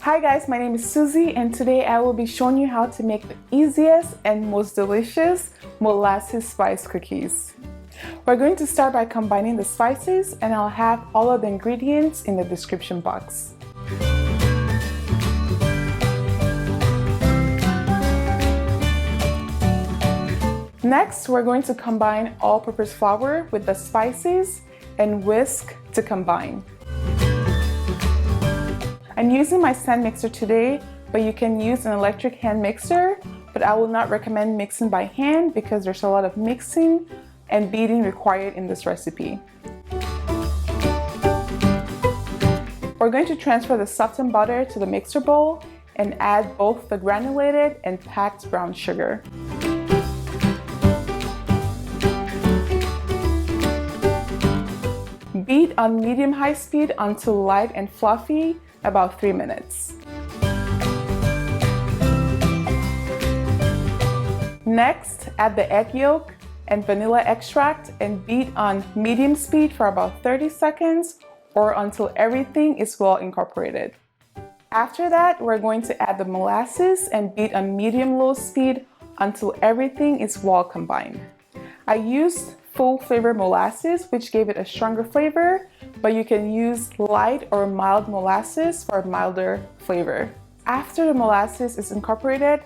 Hi guys, my name is Susie and today I will be showing you how to make the easiest and most delicious molasses spice cookies. We're going to start by combining the spices and I'll have all of the ingredients in the description box. Next, we're going to combine all-purpose flour with the spices and whisk to combine. I'm using my stand mixer today, but you can use an electric hand mixer, but I will not recommend mixing by hand because there's a lot of mixing and beating required in this recipe. We're going to transfer the softened butter to the mixer bowl and add both the granulated and packed brown sugar. Beat on medium-high speed until light and fluffy, about 3 minutes. Next, add the egg yolk and vanilla extract and beat on medium speed for about 30 seconds or until everything is well incorporated. After that, we're going to add the molasses and beat on medium-low speed until everything is well combined. I used full flavor molasses, which gave it a stronger flavor, but you can use light or mild molasses for a milder flavor. After the molasses is incorporated,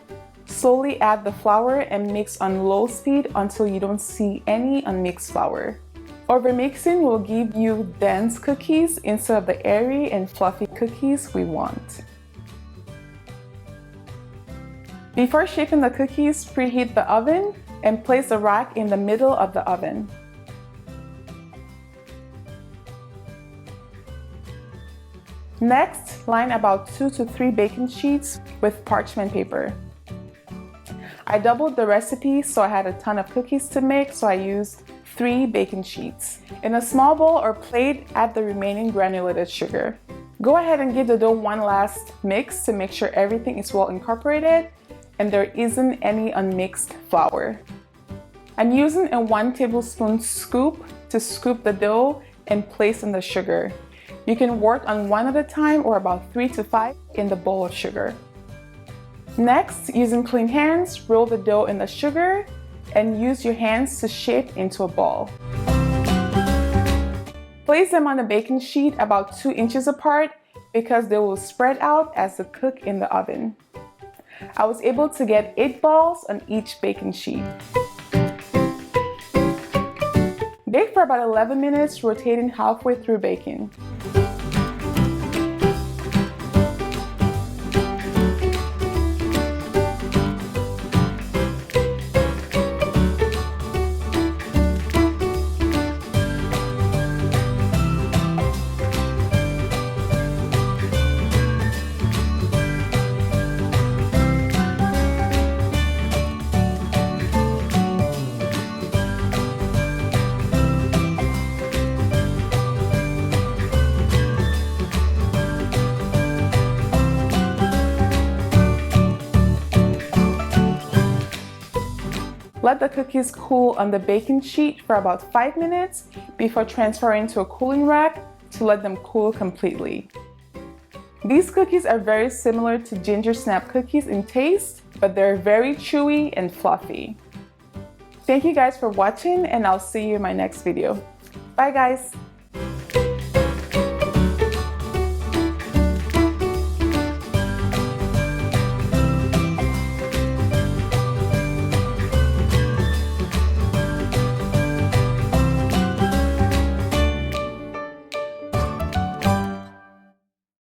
slowly add the flour and mix on low speed until you don't see any unmixed flour. Overmixing will give you dense cookies instead of the airy and fluffy cookies we want. Before shaping the cookies, preheat the oven and place the rack in the middle of the oven. Next, line about 2 to 3 baking sheets with parchment paper. I doubled the recipe so I had a ton of cookies to make, so I used 3 baking sheets. In a small bowl or plate, add the remaining granulated sugar. Go ahead and give the dough one last mix to make sure everything is well incorporated and there isn't any unmixed flour. I'm using a 1 tablespoon scoop to scoop the dough and place in the sugar. You can work on one at a time or about 3 to 5 in the bowl of sugar. Next, using clean hands, roll the dough in the sugar and use your hands to shape into a ball. Place them on a baking sheet about 2 inches apart because they will spread out as they cook in the oven. I was able to get 8 balls on each baking sheet. Bake for about 11 minutes, rotating halfway through baking. Let the cookies cool on the baking sheet for about 5 minutes before transferring to a cooling rack to let them cool completely. These cookies are very similar to ginger snap cookies in taste, but they're very chewy and fluffy. Thank you guys for watching and I'll see you in my next video. Bye guys!